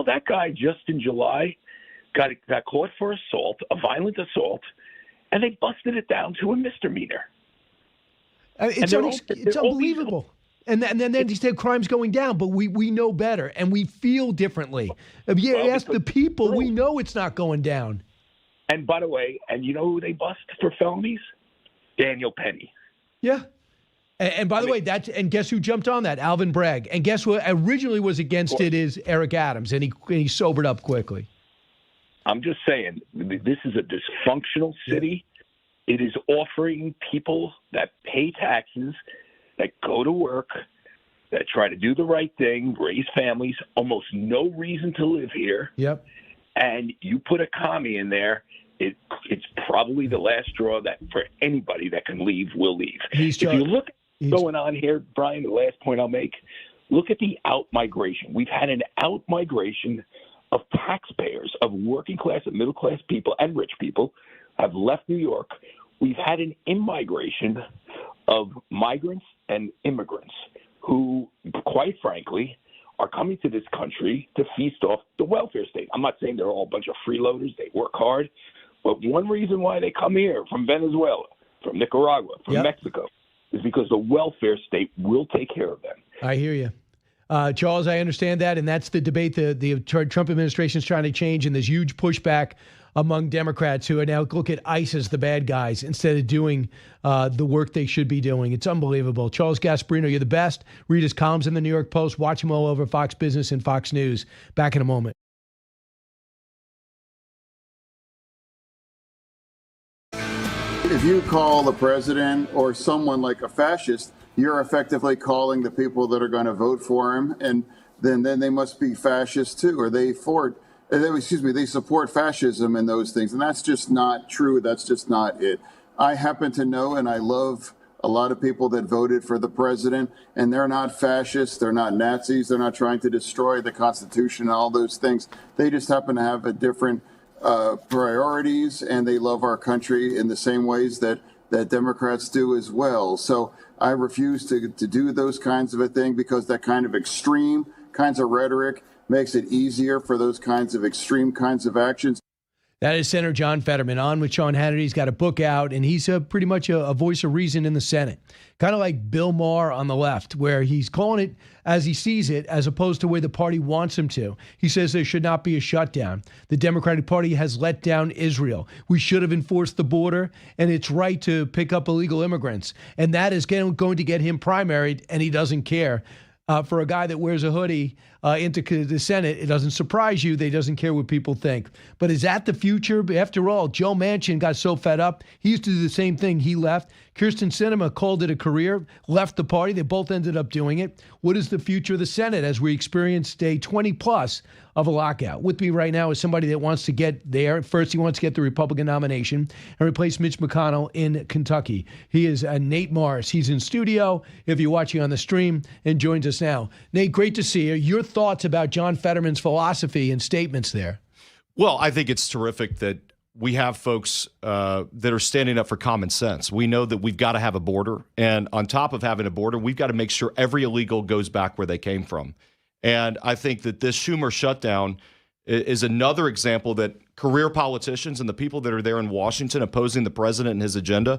That guy just in July got caught for assault, a violent assault, and they busted it down to a misdemeanor. It's unbelievable. And then he said crime's going down, but we know better and we feel differently. Ask the people, we know it's not going down. And by the way, and you know who they bust for felonies? Daniel Penny. Yeah. And by the way, and guess who jumped on that? Alvin Bragg. And guess what originally was against it is Eric Adams, and he sobered up quickly. I'm just saying, this is a dysfunctional city. Yeah. It is offering people that pay taxes, that go to work, that try to do the right thing, raise families, almost no reason to live here. Yep. And you put a commie in there, it's probably the last straw that for anybody that can leave will leave. If you look at what's going on here, Brian, the last point I'll make, look at the out-migration. We've had an out-migration of taxpayers, of working-class and middle-class people and rich people have left New York. We've had an immigration of migrants and immigrants who, quite frankly, are coming to this country to feast off the welfare state. I'm not saying they're all a bunch of freeloaders. They work hard. But one reason why they come here from Venezuela, from Nicaragua, from Mexico, is because the welfare state will take care of them. I hear you. Charles, I understand that, and that's the debate the Trump administration is trying to change, and there's huge pushback among Democrats who are now look at ICE as the bad guys instead of doing the work they should be doing. It's unbelievable. Charles Gasparino, you're the best. Read his columns in the New York Post. Watch him all over Fox Business and Fox News. Back in a moment. If you call the president or someone like a fascist, you're effectively calling the people that are going to vote for him, and then they must be fascists too, or they support fascism and those things, and that's just not true. That's just not it. I happen to know, and I love a lot of people that voted for the president, and they're not fascists, they're not Nazis, they're not trying to destroy the Constitution and all those things. They just happen to have a different priorities, and they love our country in the same ways that Democrats do as well. So I refuse to do those kinds of a thing, because that kind of extreme kinds of rhetoric makes it easier for those kinds of extreme kinds of actions. That is Senator John Fetterman on with Sean Hannity. He's got a book out, and he's pretty much a voice of reason in the Senate. Kind of like Bill Maher on the left, where he's calling it as he sees it, as opposed to where the party wants him to. He says there should not be a shutdown. The Democratic Party has let down Israel. We should have enforced the border, and it's right to pick up illegal immigrants. And that is going to get him primaried, and he doesn't care. For a guy that wears a hoodie into the Senate, it doesn't surprise you that he doesn't care what people think. But is that the future? After all, Joe Manchin got so fed up. He used to do the same thing. He left. Kirsten Sinema called it a career, left the party. They both ended up doing it. What is the future of the Senate as we experience day 20-plus of a lockout? With me right now is somebody that wants to get there. First, he wants to get the Republican nomination and replace Mitch McConnell in Kentucky. He is Nate Morris. He's in studio, if you're watching on the stream, and joins us now. Nate, great to see you. Your thoughts about John Fetterman's philosophy and statements there? Well, I think it's terrific that we have folks that are standing up for common sense. We know that we've got to have a border. And on top of having a border, we've got to make sure every illegal goes back where they came from. And I think that this Schumer shutdown is another example that career politicians and the people that are there in Washington opposing the president and his agenda,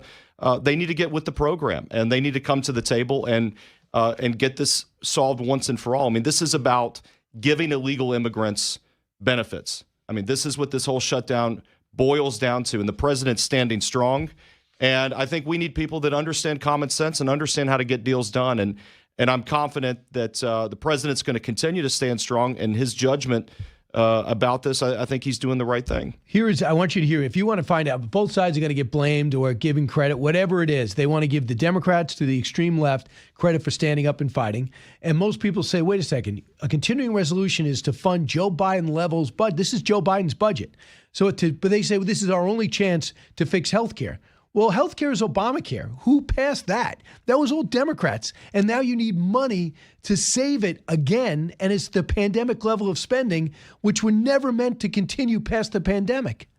they need to get with the program, and they need to come to the table and get this solved once and for all. I mean, this is about giving illegal immigrants benefits. I mean, this is what this whole shutdown boils down to, and the president's standing strong. And I think we need people that understand common sense and understand how to get deals done. And I'm confident that the president's going to continue to stand strong in his judgment about this. I think he's doing the right thing. I want you to hear, if you want to find out, both sides are going to get blamed or given credit, whatever it is. They want to give the Democrats to the extreme left credit for standing up and fighting. And most people say, wait a second, a continuing resolution is to fund Joe Biden levels, but this is Joe Biden's budget. But they say, well, this is our only chance to fix health care. Well, health care is Obamacare. Who passed that? That was all Democrats. And now you need money to save it again. And it's the pandemic level of spending, which were never meant to continue past the pandemic.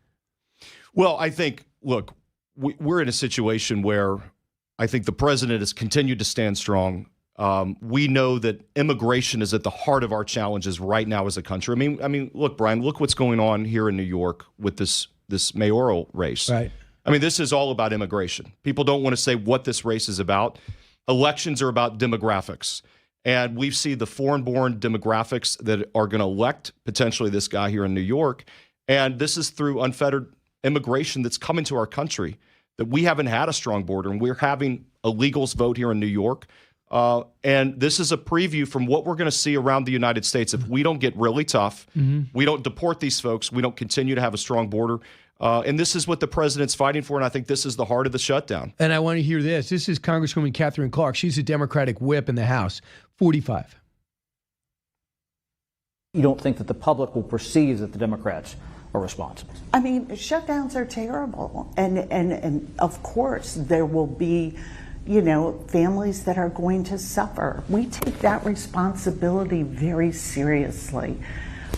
Well, I think, look, we're in a situation where I think the president has continued to stand strong. We know that immigration is at the heart of our challenges right now as a country. I mean, look, Brian, look what's going on here in New York with this mayoral race. Right. I mean, this is all about immigration. People don't want to say what this race is about. Elections are about demographics. And we see the foreign-born demographics that are going to elect potentially this guy here in New York. And this is through unfettered immigration that's come into our country, that we haven't had a strong border. And we're having illegals vote here in New York. And this is a preview from what we're going to see around the United States. If we don't get really tough, we don't deport these folks, we don't continue to have a strong border. And this is what the president's fighting for, and I think this is the heart of the shutdown. And I want to hear this. This is Congresswoman Catherine Clark. She's a Democratic whip in the House. 45. You don't think that the public will perceive that the Democrats are responsible? I mean, shutdowns are terrible. And of course, there will be, families that are going to suffer. We take that responsibility very seriously.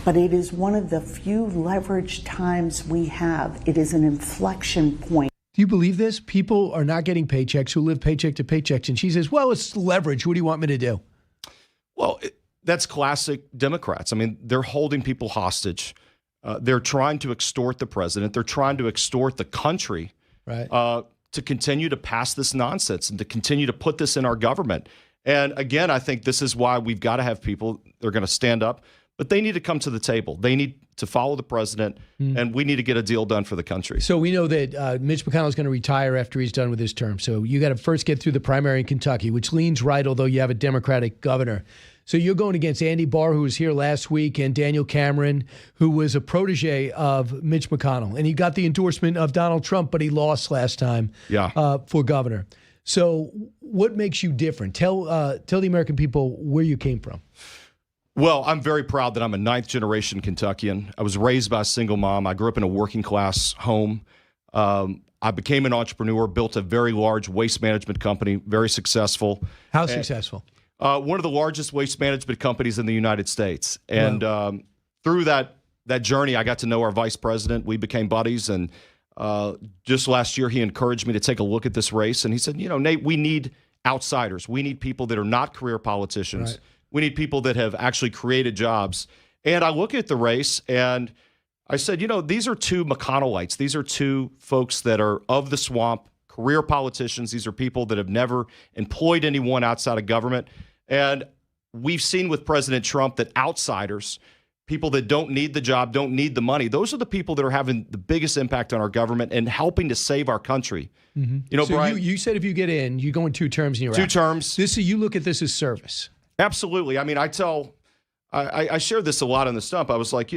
But it is one of the few leveraged times we have. It is an inflection point. Do you believe this? People are not getting paychecks who live paycheck to paychecks. And she says, well, it's leverage. What do you want me to do? Well, that's classic Democrats. I mean, they're holding people hostage. They're trying to extort the president. They're trying to extort the country to continue to pass this nonsense and to continue to put this in our government. And again, I think this is why we've got to have people that are going to stand up. But they need to come to the table. They need to follow the president, and we need to get a deal done for the country. So we know that Mitch McConnell is going to retire after he's done with his term. So you got to first get through the primary in Kentucky, which leans right, although you have a Democratic governor. So you're going against Andy Barr, who was here last week, and Daniel Cameron, who was a protege of Mitch McConnell. And he got the endorsement of Donald Trump, but he lost last time for governor. So what makes you different? Tell the American people where you came from. Well, I'm very proud that I'm a ninth-generation Kentuckian. I was raised by a single mom. I grew up in a working-class home. I became an entrepreneur, built a very large waste management company, very successful. How successful? One of the largest waste management companies in the United States. And through that journey, I got to know our vice president. We became buddies. And just last year, he encouraged me to take a look at this race. And he said, Nate, we need outsiders. We need people that are not career politicians. Right. We need people that have actually created jobs. And I look at the race, and I said, these are two McConnellites. These are two folks that are of the swamp, career politicians. These are people that have never employed anyone outside of government. And we've seen with President Trump that outsiders, people that don't need the job, don't need the money, those are the people that are having the biggest impact on our government and helping to save our country. Mm-hmm. So Brian, you said if you get in, you go in 2 terms and you're out. 2 terms. You look at this as service. Absolutely. I mean, I share this a lot on the stump. I was like,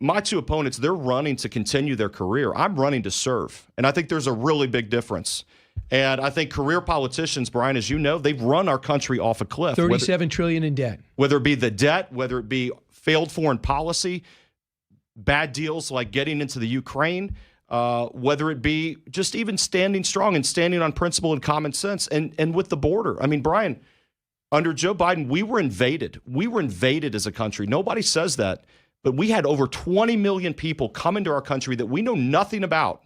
my 2 opponents, they're running to continue their career. I'm running to serve. And I think there's a really big difference. And I think career politicians, Brian, as you know, they've run our country off a cliff. $37 trillion in debt. Whether it be the debt, whether it be failed foreign policy, bad deals like getting into the Ukraine, whether it be just even standing strong and standing on principle and common sense. And with the border, I mean, Brian, under Joe Biden, we were invaded. We were invaded as a country. Nobody says that. But we had over 20 million people come into our country that we know nothing about.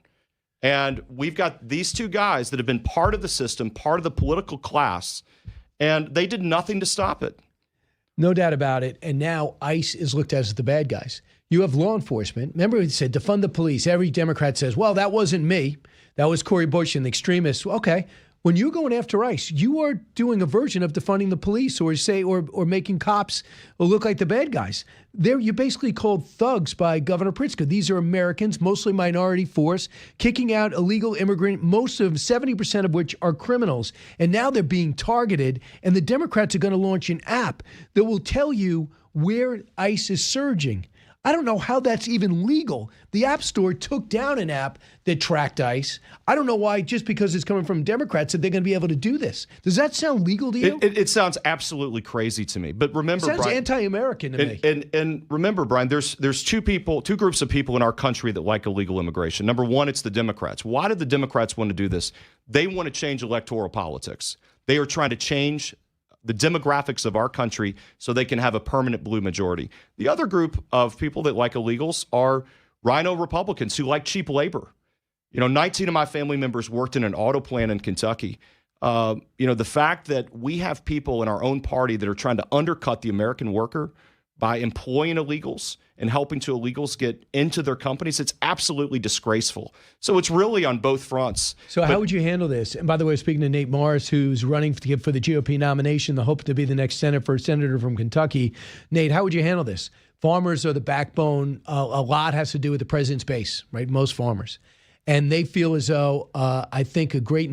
And we've got these 2 guys that have been part of the system, part of the political class, and they did nothing to stop it. No doubt about it. And now ICE is looked at as the bad guys. You have law enforcement. Remember, it said defund the police. Every Democrat says, well, that wasn't me. That was Cori Bush and the extremists. Okay. When you're going after ICE, you are doing a version of defunding the police or making cops look like the bad guys. You're basically called thugs by Governor Pritzker. These are Americans, mostly minority force, kicking out illegal immigrant, most of them, 70% of which are criminals. And now they're being targeted. And the Democrats are going to launch an app that will tell you where ICE is surging. I don't know how that's even legal. The App Store took down an app that tracked ICE. I don't know why, just because it's coming from Democrats, that they're going to be able to do this. Does that sound legal to you? It sounds absolutely crazy to me. But remember, it sounds Brian, anti-American to me. And remember, Brian, there's 2 groups of people in our country that like illegal immigration. Number one, it's the Democrats. Why did the Democrats want to do this? They want to change electoral politics. They are trying to change the demographics of our country so they can have a permanent blue majority. The other group of people that like illegals are rhino Republicans who like cheap labor. 19 of my family members worked in an auto plant in Kentucky. The fact that we have people in our own party that are trying to undercut the American worker by employing illegals and helping to illegals get into their companies, it's absolutely disgraceful. So it's really on both fronts. So how would you handle this? And by the way, speaking to Nate Morris, who's running for the GOP nomination, the hope to be the next senator from Kentucky. Nate, how would you handle this? Farmers are the backbone. A lot has to do with the president's base, right? Most farmers. And they feel as though, I think a great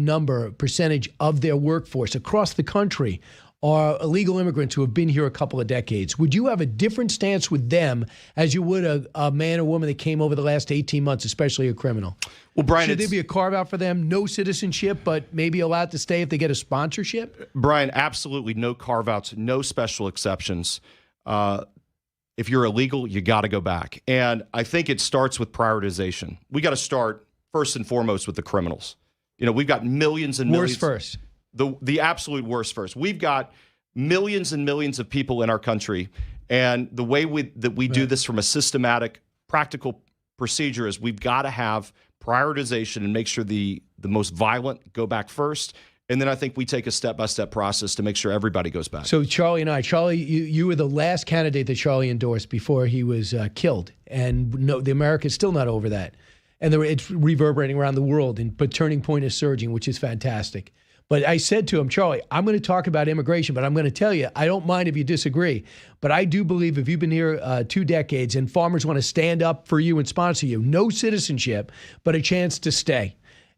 percentage of their workforce across the country are illegal immigrants who have been here a couple of decades. Would you have a different stance with them as you would a man or woman that came over the last 18 months, especially a criminal? Well, Brian, should there be a carve-out for them? No citizenship, but maybe allowed to stay if they get a sponsorship? Brian, absolutely no carve-outs, no special exceptions. If you're illegal, you got to go back. And I think it starts with prioritization. We got to start first and foremost with the criminals. We've got millions and millions. Worst first. The absolute worst first. We've got millions and millions of people in our country, and the way we do this from a systematic, practical procedure is we've got to have prioritization and make sure the most violent go back first, and then I think we take a step-by-step process to make sure everybody goes back. So Charlie, you were the last candidate that Charlie endorsed before he was killed, and the America's still not over that, and it's reverberating around the world, but Turning Point is surging, which is fantastic. But I said to him, Charlie, I'm going to talk about immigration, but I'm going to tell you, I don't mind if you disagree. But I do believe if you've been here 2 decades and farmers want to stand up for you and sponsor you, no citizenship, but a chance to stay.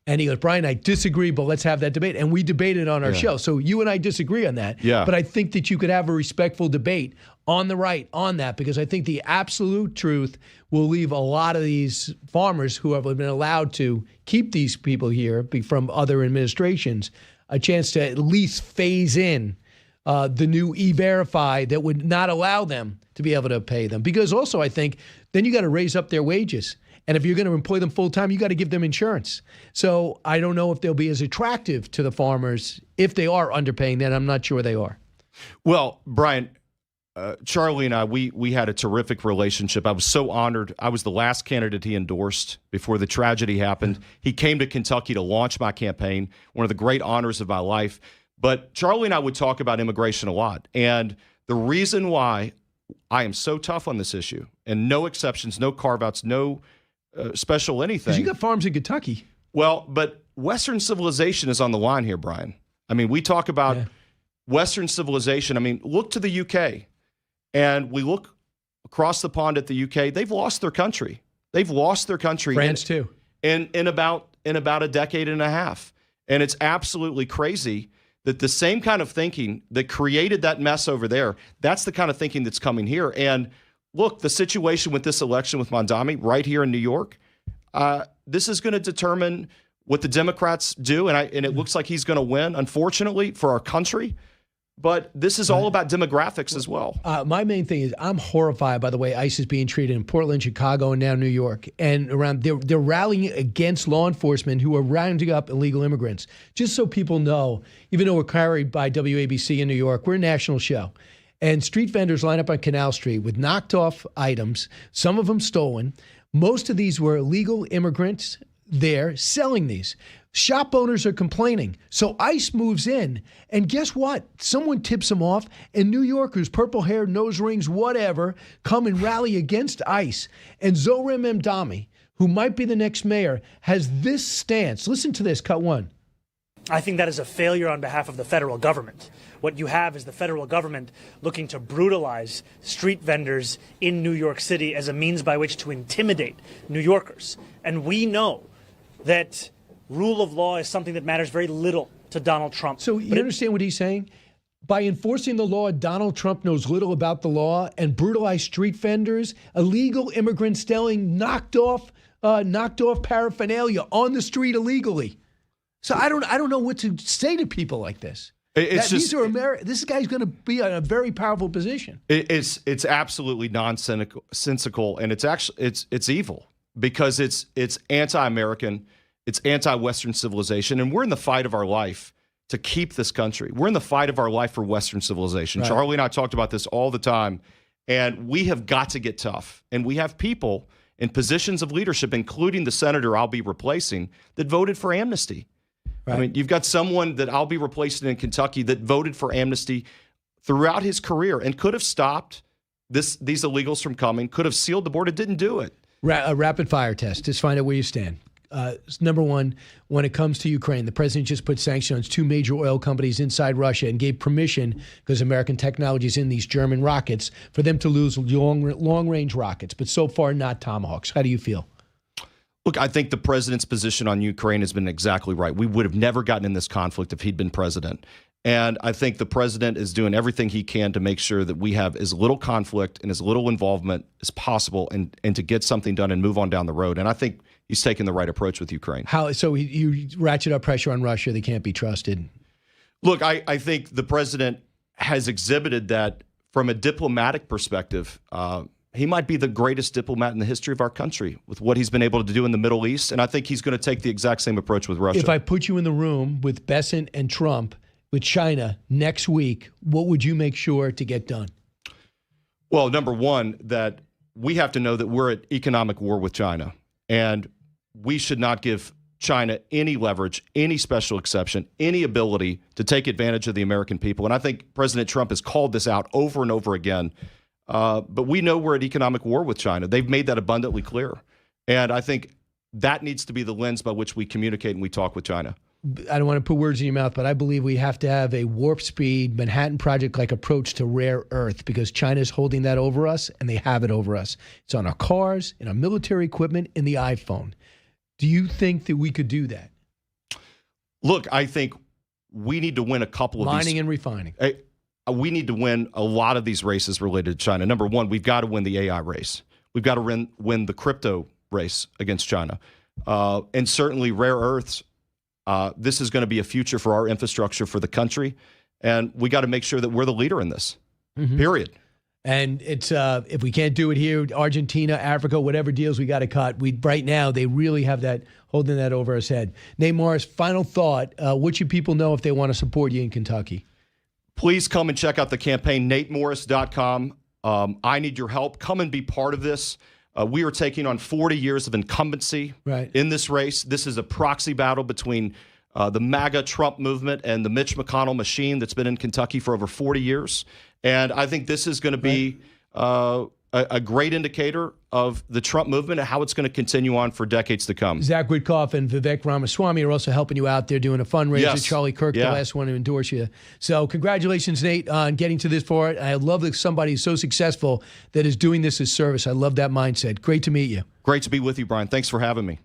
And he goes, Brian, I disagree, but let's have that debate. And we debated on our show. So you and I disagree on that. Yeah. But I think that you could have a respectful debate on the right on that, because I think the absolute truth will leave a lot of these farmers who have been allowed to keep these people here from other administrations a chance to at least phase in the new E-Verify that would not allow them to be able to pay them. Because also I think then you got to raise up their wages. And if you're going to employ them full time, you got to give them insurance. So I don't know if they'll be as attractive to the farmers if they are underpaying that. I'm not sure they are. Well, Brian, Charlie and I, we had a terrific relationship. I was so honored. I was the last candidate he endorsed before the tragedy happened. He came to Kentucky to launch my campaign, one of the great honors of my life. But Charlie and I would talk about immigration a lot. And the reason why I am so tough on this issue, and no exceptions, no carve-outs, no special anything. 'Cause you got farms in Kentucky. Well, but Western civilization is on the line here, Brian. I mean, we talk about Western civilization. I mean, look to the UK, and we look across the pond at the UK. They've lost their country. They've lost their country. France too. In about a decade and a half. And it's absolutely crazy that the same kind of thinking that created that mess over there, that's the kind of thinking that's coming here. And look, the situation with this election with Mamdani right here in New York, this is going to determine what the Democrats do. And it looks like he's going to win, unfortunately, for our country. But this is all about demographics as well. My main thing is I'm horrified by the way ICE is being treated in Portland, Chicago, and now New York. And around they're rallying against law enforcement who are rounding up illegal immigrants. Just so people know, even though we're carried by WABC in New York, we're a national show. And street vendors line up on Canal Street with knocked off items, some of them stolen. Most of these were illegal immigrants there selling these. Shop owners are complaining. So ICE moves in, and guess what? Someone tips them off, and New Yorkers, purple hair, nose rings, whatever, come and rally against ICE. And Zohran Mamdani, who might be the next mayor, has this stance. Listen to this, cut one. I think that is a failure on behalf of the federal government. What you have is the federal government looking to brutalize street vendors in New York City as a means by which to intimidate New Yorkers. And we know that rule of law is something that matters very little to Donald Trump. So you understand what he's saying? By enforcing the law, Donald Trump knows little about the law and brutalized street vendors, illegal immigrants selling knocked off paraphernalia on the street illegally. So I don't know what to say to people like this. This guy's going to be in a very powerful position. It's absolutely nonsensical, and it's evil because it's anti-American. It's anti-Western civilization, and we're in the fight of our life to keep this country. We're in the fight of our life for Western civilization. Right. Charlie and I talked about this all the time, and we have got to get tough. And we have people in positions of leadership, including the senator I'll be replacing, that voted for amnesty. Right. I mean, you've got someone that I'll be replacing in Kentucky that voted for amnesty throughout his career and could have stopped these illegals from coming, could have sealed the border, didn't do it. A rapid fire test. Just find out where you stand. Number one, when it comes to Ukraine, the president just put sanctions on 2 major oil companies inside Russia and gave permission, because American technology is in these German rockets, for them to lose long-range rockets, but so far not Tomahawks. How do you feel? Look, I think the president's position on Ukraine has been exactly right. We would have never gotten in this conflict if he'd been president. And I think the president is doing everything he can to make sure that we have as little conflict and as little involvement as possible and to get something done and move on down the road. And I think he's taking the right approach with Ukraine. How so? You ratchet up pressure on Russia; they can't be trusted. Look, I think the president has exhibited that from a diplomatic perspective. He might be the greatest diplomat in the history of our country with what he's been able to do in the Middle East, and I think he's going to take the exact same approach with Russia. If I put you in the room with Bessent and Trump with China next week, what would you make sure to get done? Well, number one, that we have to know that we're at economic war with China, and we should not give China any leverage, any special exception, any ability to take advantage of the American people. And I think President Trump has called this out over and over again. But we know we're at economic war with China. They've made that abundantly clear. And I think that needs to be the lens by which we communicate and we talk with China. I don't want to put words in your mouth, but I believe we have to have a warp speed Manhattan Project-like approach to rare earth, because China is holding that over us, and they have it over us. It's on our cars, in our military equipment, in the iPhone. Do you think that we could do that? Look, I think we need to win a couple of mining and refining. We need to win a lot of these races related to China. Number one, we've got to win the AI race. We've got to win the crypto race against China. And certainly rare earths. This is going to be a future for our infrastructure for the country. And we got to make sure that we're the leader in this, period. And it's if we can't do it here, Argentina, Africa, whatever deals we got to cut. Right now, they really have that, holding that over us head. Nate Morris, final thought. What should people know if they want to support you in Kentucky? Please come and check out the campaign, natemorris.com. I need your help. Come and be part of this. We are taking on 40 years of incumbency in this race. This is a proxy battle between the MAGA Trump movement and the Mitch McConnell machine that's been in Kentucky for over 40 years. And I think this is going to be a great indicator of the Trump movement and how it's going to continue on for decades to come. Zach Witkoff and Vivek Ramaswamy are also helping you out there doing a fundraiser. Yes. Charlie Kirk, the last one to endorse you. So congratulations, Nate, on getting to this for it. I love that somebody is so successful that is doing this as service. I love that mindset. Great to meet you. Great to be with you, Brian. Thanks for having me.